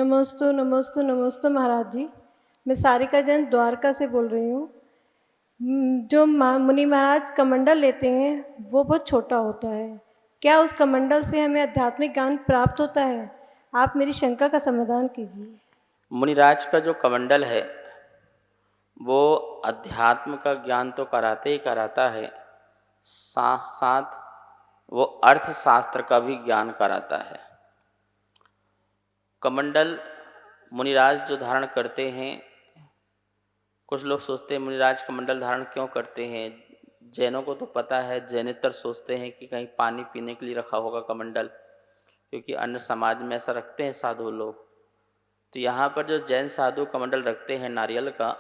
नमोस्तु नमोस्तु नमोस्तु महाराज जी। मैं सारिका जैन द्वारका से बोल रही हूँ। जो मुनि महाराज कमंडल लेते हैं वो बहुत छोटा होता है। क्या उस कमंडल से हमें आध्यात्मिक ज्ञान प्राप्त होता है? आप मेरी शंका का समाधान कीजिए। मुनिराज का जो कमंडल है वो अध्यात्म का ज्ञान तो कराते ही कराता है, साथ साथ वो अर्थशास्त्र का भी ज्ञान कराता है। कमंडल मुनिराज जो धारण करते हैं, कुछ लोग सोचते हैं मुनिराज कमंडल धारण क्यों करते हैं। जैनों को तो पता है, जैनेतर सोचते हैं कि कहीं पानी पीने के लिए रखा होगा कमंडल, क्योंकि अन्य समाज में ऐसा रखते हैं साधु लोग। तो यहाँ पर जो जैन साधु कमंडल रखते हैं नारियल का,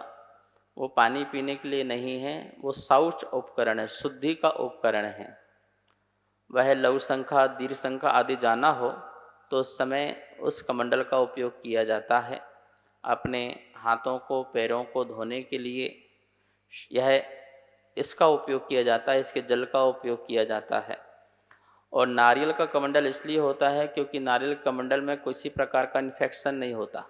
वो पानी पीने के लिए नहीं है, वो शौच उपकरण है, शुद्धि का उपकरण है। वह लघु संख्या दीर्घ संख्या आदि जाना हो तो उस समय उस कमंडल का उपयोग किया जाता है। अपने हाथों को पैरों को धोने के लिए यह इसका उपयोग किया जाता है, इसके जल का उपयोग किया जाता है। और नारियल का कमंडल इसलिए होता है क्योंकि नारियल कमंडल में किसी प्रकार का इन्फेक्शन नहीं होता।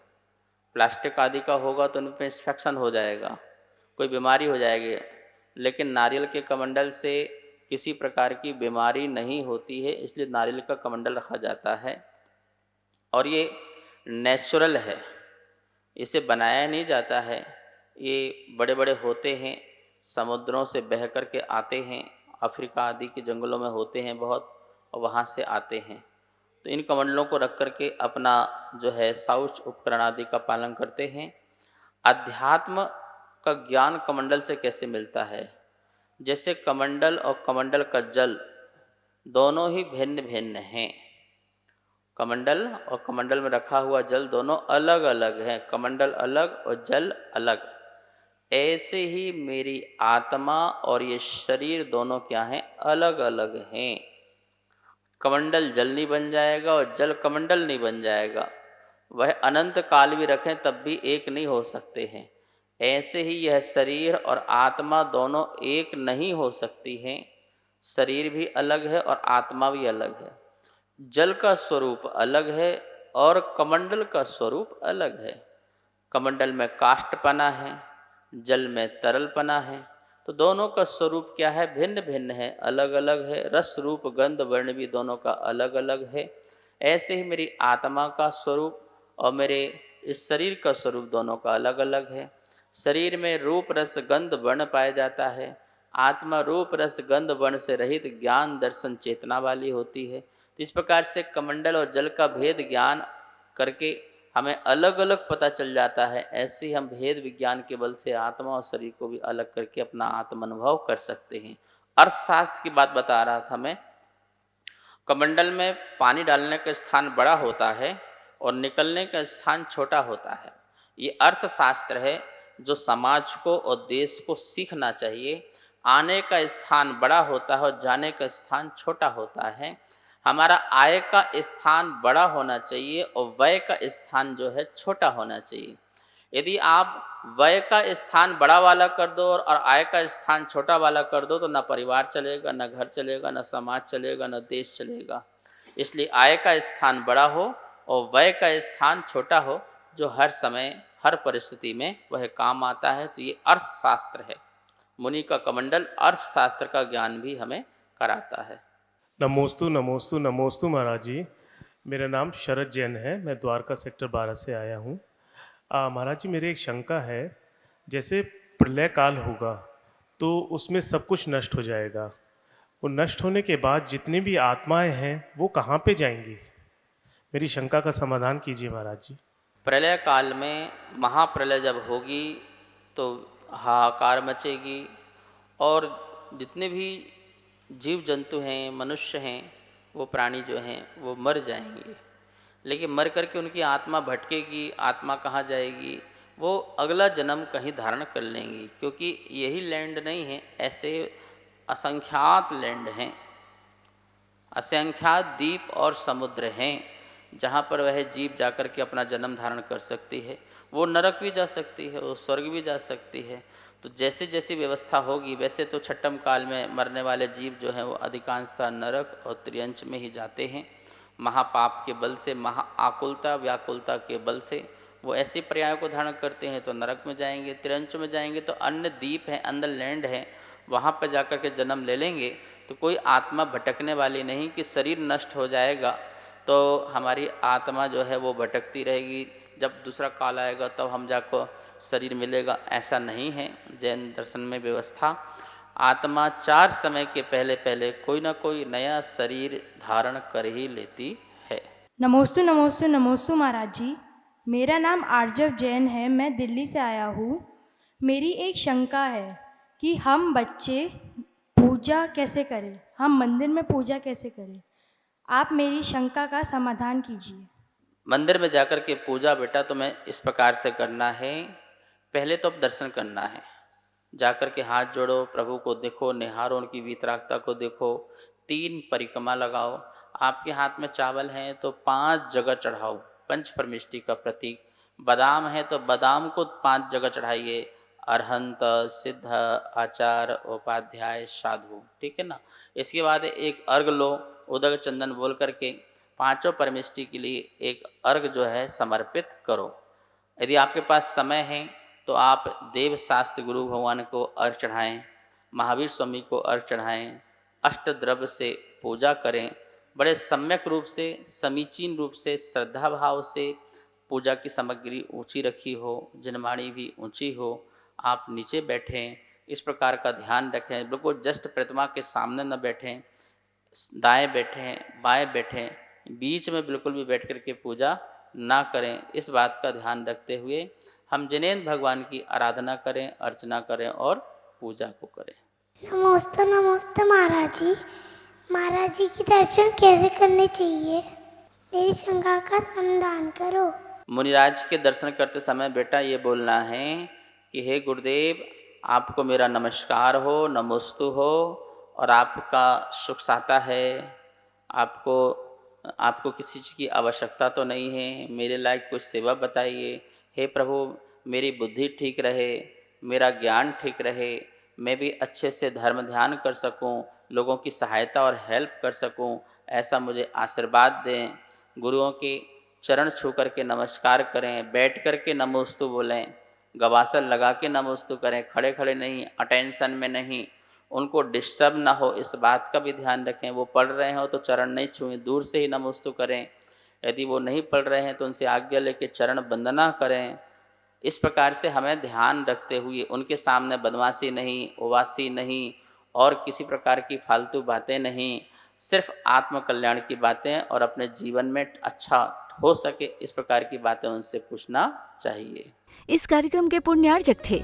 प्लास्टिक आदि का होगा तो उनमें इन्फेक्शन हो जाएगा, कोई बीमारी हो जाएगी, लेकिन नारियल के कमंडल से किसी प्रकार की बीमारी नहीं होती है, इसलिए नारियल का कमंडल रखा जाता है। और ये नेचुरल है, इसे बनाया नहीं जाता है। ये बड़े बड़े होते हैं, समुद्रों से बह कर के आते हैं, अफ्रीका आदि के जंगलों में होते हैं बहुत, और वहाँ से आते हैं। तो इन कमंडलों को रख करके अपना जो है शौच उपकरण आदि का पालन करते हैं। अध्यात्म का ज्ञान कमंडल से कैसे मिलता है? जैसे कमंडल और कमंडल का जल दोनों ही भिन्न भिन्न हैं। कमंडल और कमंडल में रखा हुआ जल दोनों अलग अलग हैं, कमंडल अलग और जल अलग। ऐसे ही मेरी आत्मा और ये शरीर दोनों क्या हैं? अलग अलग हैं। कमंडल जल नहीं बन जाएगा और जल कमंडल नहीं बन जाएगा। वह अनंत काल भी रखें तब भी एक नहीं हो सकते हैं। ऐसे ही यह शरीर और आत्मा दोनों एक नहीं हो सकती हैं। शरीर भी अलग है और आत्मा भी अलग है। जल का स्वरूप अलग है और कमंडल का स्वरूप अलग है। कमंडल में काष्ठपना है, जल में तरलपना है। तो दोनों का स्वरूप क्या है? भिन्न भिन्न है, अलग अलग है। रस रूप गंध वर्ण भी दोनों का अलग अलग है। ऐसे ही मेरी आत्मा का स्वरूप और मेरे इस शरीर का स्वरूप दोनों का अलग अलग है। शरीर में रूप रस गंध वर्ण पाया जाता है, आत्मा रूप रस गंध वर्ण से रहित ज्ञान दर्शन चेतना वाली होती है। तो इस प्रकार से कमंडल और जल का भेद ज्ञान करके हमें अलग अलग पता चल जाता है। ऐसे ही हम भेद विज्ञान के बल से आत्मा और शरीर को भी अलग करके अपना आत्म अनुभव कर सकते हैं। अर्थशास्त्र की बात बता रहा था मैं। कमंडल में पानी डालने का स्थान बड़ा होता है और निकलने का स्थान छोटा होता है। ये अर्थशास्त्र है जो समाज को और देश को सीखना चाहिए। आने का स्थान बड़ा होता है और जाने का स्थान छोटा होता है। हमारा आय का स्थान बड़ा होना चाहिए और व्यय का स्थान जो है छोटा होना चाहिए। यदि आप व्यय का स्थान बड़ा वाला कर दो और आय का स्थान छोटा वाला कर दो तो न परिवार चलेगा, न घर चलेगा, न समाज चलेगा, न देश चलेगा। इसलिए आय का स्थान बड़ा हो और व्यय का स्थान छोटा हो, जो हर समय हर परिस्थिति में वह काम आता है। तो ये अर्थशास्त्र है। मुनि का कमंडल अर्थशास्त्र का ज्ञान भी हमें कराता है। नमोस्तु नमोस्तु नमोस्तु महाराज जी। मेरा नाम शरद जैन है, मैं द्वारका सेक्टर 12 से आया हूँ। महाराज जी, मेरी एक शंका है। जैसे प्रलय काल होगा तो उसमें सब कुछ नष्ट हो जाएगा। वो नष्ट होने के बाद जितनी भी आत्माएं हैं वो कहाँ पे जाएंगी? मेरी शंका का समाधान कीजिए महाराज जी। प्रलय काल में महाप्रलय जब होगी तो हाहाकार मचेगी और जितने भी जीव जंतु हैं, मनुष्य हैं, वो प्राणी जो हैं वो मर जाएंगे। लेकिन मर करके उनकी आत्मा भटकेगी। आत्मा कहाँ जाएगी? वो अगला जन्म कहीं धारण कर लेंगी, क्योंकि यही लैंड नहीं है, ऐसे असंख्यात लैंड हैं, असंख्यात द्वीप और समुद्र हैं जहाँ पर वह जीव जाकर के अपना जन्म धारण कर सकती है। वो नरक भी जा सकती है, वो स्वर्ग भी जा सकती है। तो जैसे जैसी व्यवस्था होगी, वैसे तो छठम काल में मरने वाले जीव जो हैं वो अधिकांशतः नरक और त्रियंच में ही जाते हैं। महापाप के बल से, महा आकुलता व्याकुलता के बल से वो ऐसे पर्यायों को धारण करते हैं तो नरक में जाएंगे, तिरंच में जाएंगे तो अन्य द्वीप है, अंदर लैंड है, वहाँ पर जाकर के जन्म ले लेंगे। तो कोई आत्मा भटकने वाली नहीं कि शरीर नष्ट हो जाएगा तो हमारी आत्मा जो है वो भटकती रहेगी, जब दूसरा काल आएगा तब हम जाको शरीर मिलेगा, ऐसा नहीं है। जैन दर्शन में व्यवस्था आत्मा 4 समय के पहले पहले कोई ना कोई नया शरीर धारण कर ही लेती है। नमोस्तु नमोस्तु नमोस्तु महाराज जी, मेरा नाम आर्जव जैन है, मैं दिल्ली से आया हूँ। मेरी एक शंका है कि हम बच्चे पूजा कैसे करें, हम मंदिर में पूजा कैसे करें, आप मेरी शंका का समाधान कीजिए। मंदिर में जाकर के पूजा बेटा तुम्हें इस प्रकार से करना है, पहले तो अब दर्शन करना है, जाकर के हाथ जोड़ो, प्रभु को देखो, निहारो, उनकी वीतरागता को देखो, 3 परिक्रमा लगाओ। आपके हाथ में चावल है तो 5 जगह चढ़ाओ, पंच परमिष्टि का प्रतीक। बादाम है तो बादाम को 5 जगह चढ़ाइए, अरहंत, सिद्ध, आचार, उपाध्याय, साधु, ठीक है ना। इसके बाद एक अर्घ लो, उदक चंदन बोल करके 5 परमिष्टि के लिए एक अर्घ जो है समर्पित करो। यदि आपके पास समय है तो आप देव शास्त्र गुरु भगवान को अर्घ चढ़ाएँ, महावीर स्वामी को अर्घ चढ़ाएँ, अष्ट द्रव्य से पूजा करें, बड़े सम्यक रूप से, समीचीन रूप से, श्रद्धा भाव से पूजा की सामग्री ऊंची रखी हो, जिनमाड़ी भी ऊंची हो, आप नीचे बैठें, इस प्रकार का ध्यान रखें। बिल्कुल जस्ट प्रतिमा के सामने न बैठें, दाएं बैठें, बाएं बैठें, बीच में बिल्कुल भी बैठ कर के पूजा ना करें। इस बात का ध्यान रखते हुए हम जिनेंद्र भगवान की आराधना करें, अर्चना करें और पूजा को करें। नमस्ते नमस्ते महाराज जी की दर्शन कैसे करने चाहिए, मेरी शंका का समाधान करो। मुनिराज के दर्शन करते समय बेटा ये बोलना है कि हे गुरुदेव, आपको मेरा नमस्कार हो, नमोस्तु हो, और आपका सुख साता है, आपको किसी चीज़ की आवश्यकता तो नहीं है, मेरे लायक कुछ सेवा बताइए। हे प्रभु, मेरी बुद्धि ठीक रहे, मेरा ज्ञान ठीक रहे, मैं भी अच्छे से धर्म ध्यान कर सकूं, लोगों की सहायता और हेल्प कर सकूं, ऐसा मुझे आशीर्वाद दें। गुरुओं के चरण छू करके नमस्कार करें, बैठ करके नमोस्तु बोलें, गवासन लगा के नमोस्तु करें, खड़े खड़े नहीं, अटेंशन में नहीं, उनको डिस्टर्ब ना हो इस बात का भी ध्यान रखें। वो पढ़ रहे हो तो चरण नहीं छुएं, दूर से ही नमोस्तु करें। यदि वो नहीं पढ़ रहे हैं तो उनसे आज्ञा लेके चरण वंदना करें। इस प्रकार से हमें ध्यान रखते हुए उनके सामने बदमाशी नहीं, उवासी नहीं और किसी प्रकार की फालतू बातें नहीं, सिर्फ आत्म कल्याण की बातें और अपने जीवन में अच्छा हो सके इस प्रकार की बातें उनसे पूछना चाहिए। इस कार्यक्रम के पुण्यार्जक थे